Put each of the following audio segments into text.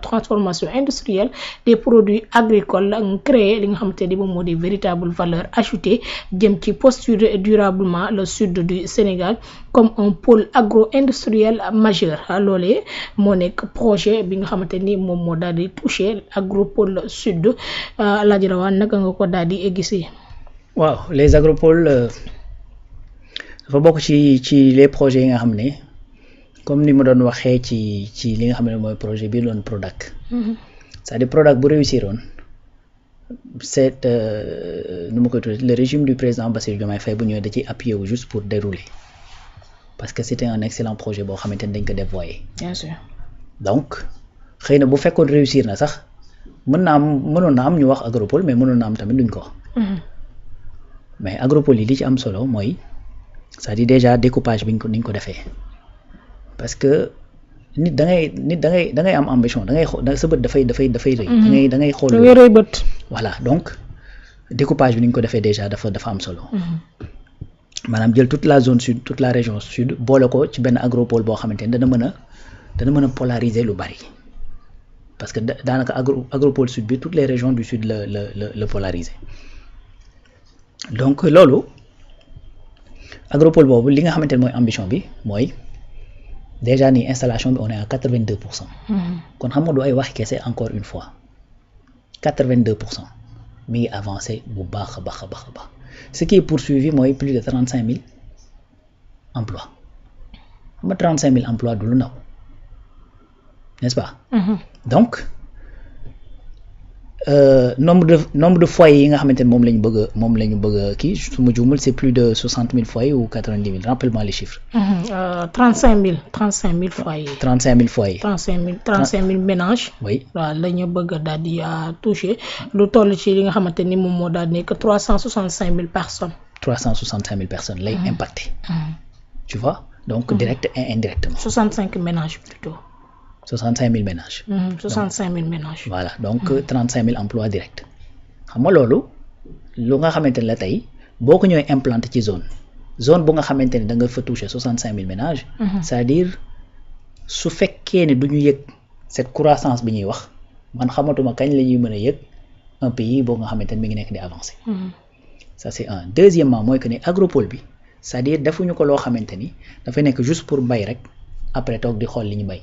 transformation industrielle des produits agricoles créer li nga xamante ni moom moo di véritable valeur ajoutée jëm ci postuler durablement le sud du Sénégal comme un pôle agro-industriel majeur loolee moo nekk projet bi nga xamante ni moom moo daal di toucher agropole sud Alaaji Rawane naka nga ko daal di gisee. waaw les agropoles dafa bokk ci les projets yi nga xam ne comme ni ma doon waxee ci li nga xam ne mooy projet bi doon Prodac. c'est-à-dire Prodac bu réussir woon c'est nu ma koy tuddee le régime du président Bassirou Diomaye Faye bu ñëwee da ciy appuyer wu juste pour dérouler parce que c'était un excellent projet boo xamante ne dañ ko dévoyer. bien sûr. donc xëy na bu fekkoon réussir na sax mënoon na am ñu wax agropole mais mënoon na am tamit duñ ko wax. mais agropole yi li ci am solo mooy c'est-à-dire déjà découpage bi ni ñu ko defee parce que nit da ngay am ambition da ngay xool sa bët dafay rëy. da ngay xool da ngay rëy bët. voilà donc découpage bi ni ñu ko defee déjà dafa am solo. maanaam jël toute la zone sud toute la région sud boole ko ci benn agropole boo xamante ne dana mën a polariser lu bari parce que daanaka agropole sud bi toutes les régions du sud la polariser donc loolu agropole boobu li nga xamante ne mooy ambition bi mooy déjà ni installation bi on est à 82%. kon xam nga du ay wax kese encore une fois 82% mi ngi avancé bu baax a baax. Ce qui est poursuivi mooy plus de 35 000 emplois xam nga 35 000 emplois du lu ndaw n'est-ce pas. donc nombre de foyers yi nga xamante ne moom la ñu bëgg kii su ma juumul c'est plus de 60 000 foyers ou 90 000 rappelle-moi les chiffres. 35 000 foyers. 35 000 foyers. 35 000 ménages. oui waaw la ñu bëgg daal di toucher lu toll ci li nga xamante ni moom moo daal di nekk 365 000 personnes. 365 000 personnes lay impacté. tu vois donc direct et indirectement. 65 ménages plutôt. 65 000 ménages. 65 000 ménages. voilà donc 35 000 emplois directs xam nga loolu lu nga xamante ne la tey boo ko ñëwee implanté ci zone bu nga xamante ne da nga fa toucher 65 000 ménages. c'est-à-dire su fekkee ne du ñu yëg cette croissance bi ñuy wax man xamatuma kañ la ñuy mën a yëg un pays boo nga xamante ne mi ngi nekk di avancer. ça c'est un deuxièmement mooy que ne agropole bi c'est-à-dire defuñu ko loo xamante ni dafay nekk juste pour bay rek après toog di xool li ñu bay.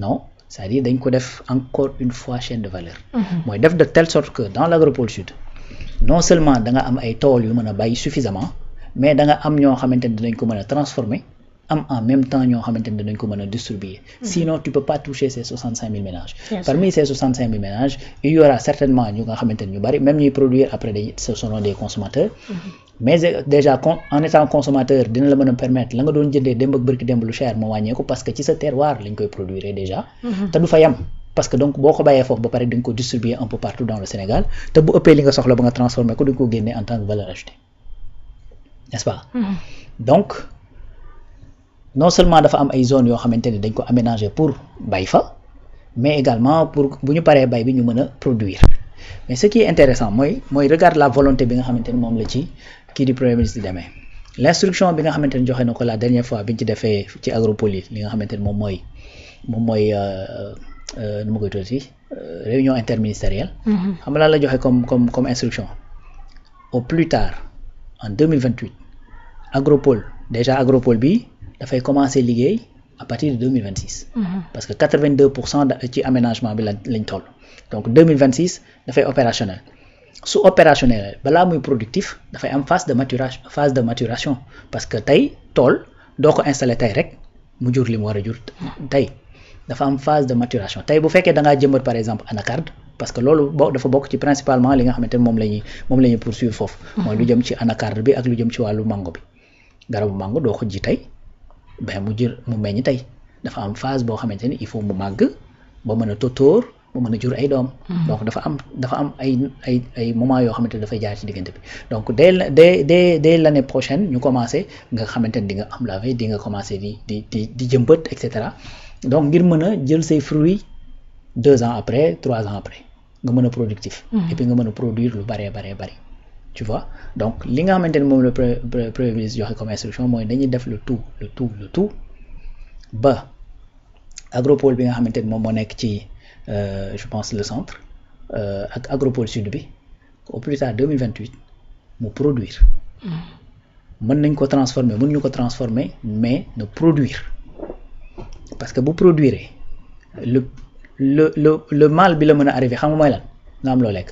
non c'est-à-dire dañ ko def encore une fois chaîne de valeur. mooy def de telle sorte que dans l'agropole sud non seulement da nga am ay tool yu mën a bàyyi suffisamment mais da nga am ñoo xamante ne dinañ ko mën a transformer am en même temps ñoo xamante ne dinañ ko mën a distribuer. sinon tu peux pas toucher ces 65 000 ménages. Parmi ces 65 000 ménages il y aura certainement ñu nga xamante ne ñu bari même ñuy produire après ce seront des consommateurs. mais déjà en étant consommateur dina la mën a permettre la nga doon jëndee démb ak bërki démb lu cher moo wàññeeku parce que ci sa terroir lañ koy produire déjà. te du fa yam parce que donc boo ko bàyyee foofu ba pare di nga ko distribuer un peu partout dans le Sénégal te bu ëppee li nga soxla ba nga transformer ko di nga ko génne en tant que valeur ajoutée n'est-ce pas. donc non seulement dafa am ay zones yoo xamante ne dañ ko aménager pour bay fa mais également pour bu ñu paree bay bi ñu mën a produire mais ce qui est intéressant mooy regarde la volonté bi nga xamante ne moom la ci kii di premier ministre di demee l'instruction bi nga xamante ne joxe na ko la dernière fois biñ ci defee ci agropole yi li nga xamante ne moom mooy nu ma koy tuddati réunion interministérielle. xam nga lan la joxe comme instruction au plus tard en 2028 agropole bi dafay commencer liggéey à partir de 2026. parce que 82% ci aménagement bi lañ toll donc 2026 dafay opérationnel. su opérationnel balaa muy productif dafay am phase de maturation parce que tey tool doo ko installer tey rek mu jur li mu war a jur tey dafa am phase de maturation tey bu fekkee da ngaa jëmbat par exemple anacarde parce que loolu dafa bokk ci principalement li nga xamante ne moom la ñuy poursuivre foofu. mooy lu jëm ci anacarde bi ak lu jëm ci wàllu mango bi garabu mango doo ko ji tey mu meññ tey dafa am phase boo xamante ni il faut mu màgg ba mën a tóotóor ba mën a jur ay doom. donc dafa am ay moment yoo xamante ne dafay jaar ci diggante bi donc dès l'année prochaine ñu commencé nga xamante ne di nga am la veille di nga commencé di jëmbat et cetera donc ngir mën a jël say fruits 2 ans après 3 ans après nga mën a productif. et puis nga mën a produire lu bari tu vois donc li nga xamante ne moom la premier ministre joxe comme instruction mooy dañuy def le tout ba agropole bi nga xamante ne moom moo nekk ci je pense le centre ak Agropole Sud bi au plus tard 2028 mu produire mën nañ ko transformer mën ñu ko transformer mais ne produire parce que bu produire le mal bi la mën a arrivé xam nga mooy lan nga am loo lekk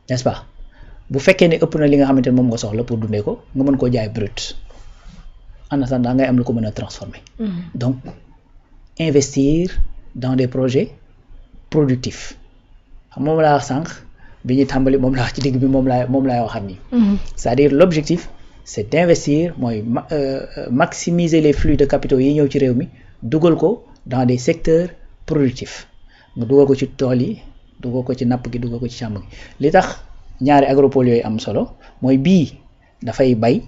n'est-ce pas bu fekkee ne ëpp na li nga xamante ne moom nga soxla pour dundee ko nga mën koo jaay brut en attendant ngay am lu ko mën a transformer donc investir dans des projets productifs xam moom laa wax sànq bi ñuy tàmbali moom laa wax ci digg bi moom laay waxaat nii c'est-à-dire l'objectif c'est d'investir mooy maximiser les flux de capitaux yi ñëw ci réew mi dugal ko dans des secteurs productifs nga dugal ko ci tool yi dugal ko ci napp gi dugal ko ci càmm gi li tax ñaari agropole yooyu am solo mooy bii dafay bay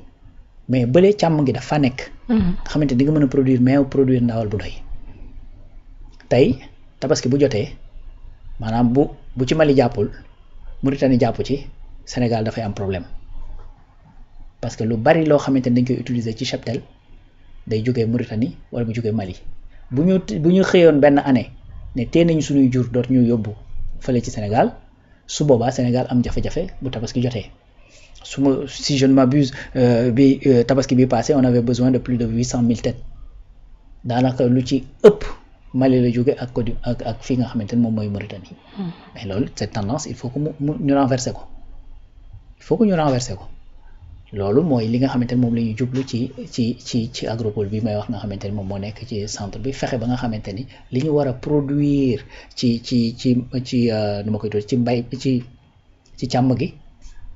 mais bële càmm gi dafa nekk nga xamante di nga mën a produire meew produire ndawal bu doy tey tabaski bu jotee maanaam bu ci Mali jàppul Mauritanie jàpp ci Sénégal dafay am problème parce que lu bari loo xamante ni dañ koy utiliser ci cheptel day jógee Mauritanie wala bu jógee Mali bu ñu xëyoon benn année ne tee nañu suñuy jur doot ñu yóbbu fële ci Sénégal su boobaa Sénégal am jafe-jafe bu tabaski jotee si je ne m'abuse tabaski bi passé on avait besoin de plus de 800 000 têtes daanaka lu ci ëpp Mali la jóge ak Côte ak fii nga xamante ne moom mooy Mauritanie mais loolu cette tendance il faut que ñu renverser ko loolu mooy li nga xamante ne moom la ñuy jublu ci agropole bi may wax nga xamante ne moom moo nekk ci centre bi fexe ba nga xamante ni li ñu war a produire ci nu ma koy tudd ci mbay ci càmm gi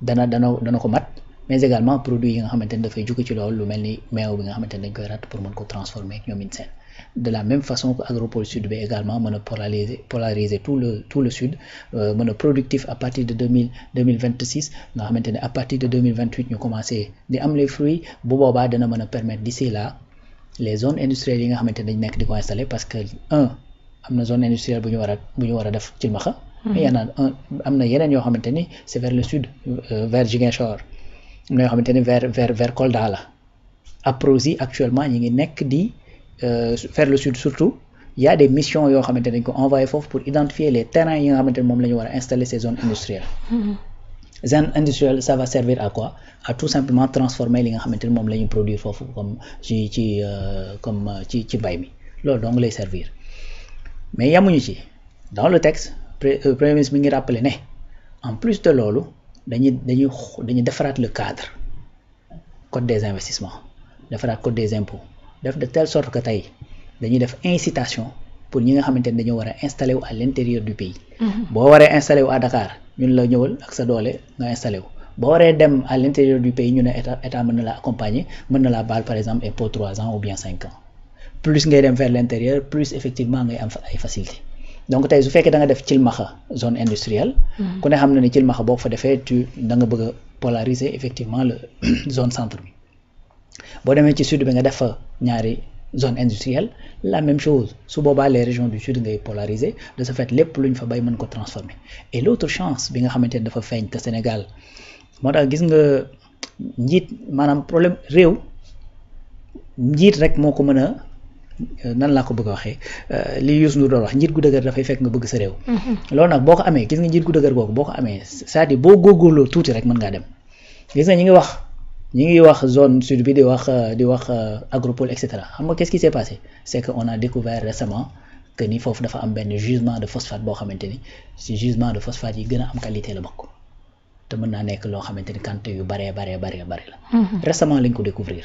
dana ko mat mais également produit yi nga xamante ne dafay jóge ci loolu lu mel ni meew bi nga xamante ne dañ koy rat pour mën ko transformer ak ñoom seen de la même façon que agropole sud bi également mën a polariser tout le sud mën a productif à partir de 2026 nga xamante ne à partir de 2028 ñu commencé di am les fruits bu boobaa dana mën a permettre d'ici là les zones industrielles yi nga xamante ne dañ nekk di ko installer parce que am na zone industrielle bu ñu war a def Cilmaxa mais am na yeneen yoo xamante ni c'est vers le sud vers Ziguinchor am na yoo xamante ni vers Kolda la Aprosi actuellement ñi ngi nekk di vers le sud surtout il y a des missions yoo xamante ne dañ ko envoyé foofu pour identifier les terrains yi nga xamante ne moom la ñu war a installer ces zones industrielles zone industrielle ça va servir à quoi à tout simplement transformer li nga xamante ne moom la ñu produire foofu comme ci mbay mi loolu donc lay servir mais yamuñu ci dans le texte premier ministre mi ngi rappelé ne en plus de loolu dañuy defaraat le cadre code des investissements defaraat code des impôts def de telle sorte que tey dañuy def incitation pour ñi nga xamante ne dañoo war a installer wu à l'intérieur du pays boo waree installer wu à Dakar ñun la ñëwal ak sa doole nga installer wu boo waree dem à l'intérieur du pays ñu ne état mën na la accompagner mën na la baal par exemple impôt 3 ans ou bien 5 ans plus ngay dem vers l'intérieur plus effectivement ngay am ay facilité donc tey su fekkee da nga def Cilmaxa zone industrielle ku ne xam na ne Cilmaxa boo fa defee da nga bëgg a polariser effectivement le zone centre bi boo demee ci sud bi nga def fa ñaari zone industrielle la même chose su boobaa les régions du sud ngay polariser de ce fait lépp lu ñu fa bay mën ko transformer et l'autre chance bi nga xamante ne dafa feeñ te Sénégal moo tax gis nga njiit maanaam problème réew njiit rek moo ko mën a nan laa ko bëgg a waxee li Youssou Ndour doon wax njiit gu dëgër dafay fekk nga bëgg sa réew loolu nag boo ko amee gis nga njiit gu dëgër googu boo ko amee c'est-à-dire boo góorgóorloo tuuti rek mën ngaa dem gis nga ñi ngi wax zone sud bi di wax agropole et cetera xam nga qu'est-ce qui s'est passé c'est que on a découvert récemment que ni foofu dafa am benn gisement de phosphate boo xamante ni ci gisement de phosphate yi gën a am qualité la bokk te mën naa nekk loo xamante ni quantité yu baree la récemment lañ ko découvrir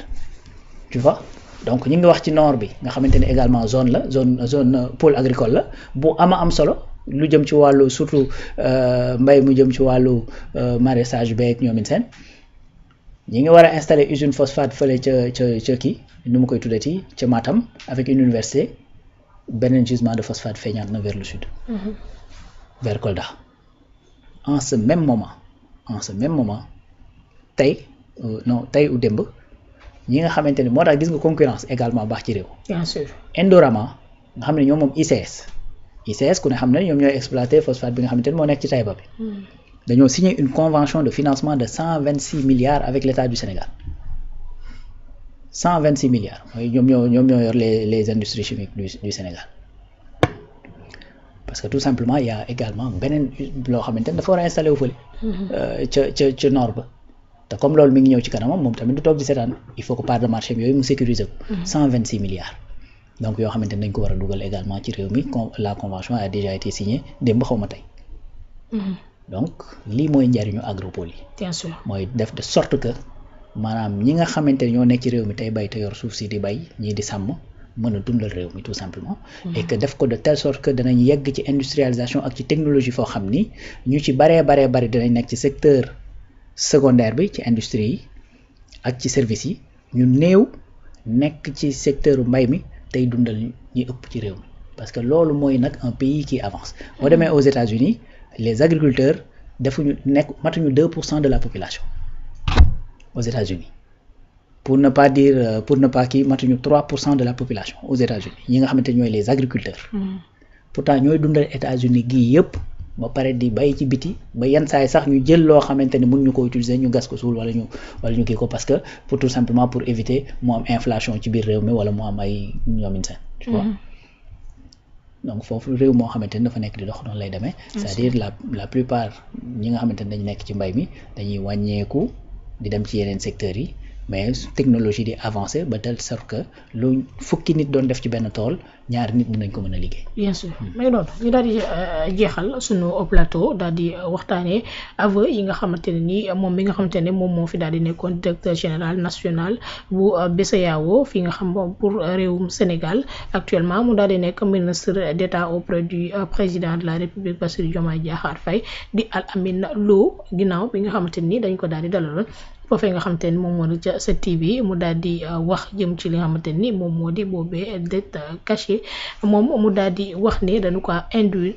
tu vois donc ñi ngi wax ci nord bi nga xamante ni également zone pôle agricole la bu am solo lu jëm ci wàllu surtout mbay mu jëm ci wàllu maraîchage beeg ñoom seen ñi ngi war a installer usine phosphate fële ca kii nu mu koy tuddati ca Matam avec une université beneen gisement de phosphate feeñaat na vers le sud vers Kolda en ce même moment tey ou démb ñi nga xamante ni moo tax gis nga concurrence également baax ci réew. bien sûr Indorama nga xam ne ñoom moom ICS ku ne xam ne ñoom ñooy exploiter phosphate bi nga xamante ni moo nekk ci Taïba bi. dañoo signé une convention de financement de 126 milliards avec l'État du Sénégal 126 milliards mooy ñoom ñoo yor les industries chimiques du Sénégal parce que tout simplement il y a également beneen loo xamante ne dafa war a installé wu fële ca nord ba te comme loolu mi ngi ñëw ci kanamam moom tamit du toog di seetaan il faut que part de marché bi yooyu mu sécuriser ko 126 milliards donc yoo xamante ne dañ ko war a dugal également ci réew mi la convention a déjà été signée démb xaw ma tey donc lii mooy njariñu agropole yi bien sûr mooy def de sorte que maanaam ñi nga xamante ne ñoo nekk ci réew mi tey bay te yor suuf si di bay ñii di sàmm mën a dundal réew mi tout simplement et que def ko de telle sorte que danañ yegg ci industrialisation ak ci technologie foo xam ni ñu ci baree dinañ nekk ci secteur secondaire bi ci industrie yi ak ci service yi ñu néew nekk ci secteur mbay mi tey dundal ñi ëpp ci réew mi parce que loolu mooy nag un pays qui avance boo demee aux États-Unis les agriculteurs defuñu nekk matuñu 2% de la population aux États-Unis pour ne pas kii matuñu 3% de la population aux États-Unis ñi nga xamante ñooy les agriculteurs pourtant ñooy dundal États-Unis gii yëpp ba pare di bay ci biti ba yenn saa yi sax ñu jël loo xamante ne mun ñu ko utiliser ñu gas ko suul wala ñu kii ko parce que pour tout simplement pour éviter mu am inflation ci biir réew mi wala mu am ay ñoomin seen tu vois donc foofu réew moo xamante ne dafa nekk di dox noonu lay demee c'est-à-dire la plupart ñi nga xamante ne dañ nekk ci mbay mi dañuy wàññeeku di dem ci yeneen secteurs yi mais technologie di avancé ba telle sorte que lu fukki nit doon def ci benn tool ñaari nit dinañ ko mën a liggéey. bien sûr mais noonu ñu daal di jeexal sunu plateau daal di waxtaanee aveu yi nga xamante ne nii moom mi nga xamante ne moom moo fi daal di nekkoon directeur général national bu BCEAO fi nga xam pour réewum Sénégal actuellement mu daal di nekk ministre d'État auprès du président de la République Bassirou Diomaye Diakhar Faye di Al Amine Lo ginnaaw bi nga xamante ni dañ ko daal di dalaloon foofee nga xamante ni moom moo di ca 7TV mu daal di wax jëm ci li nga xamante ni moom moo di boobee dette cachée moom mu daal di wax ne dañu ko induire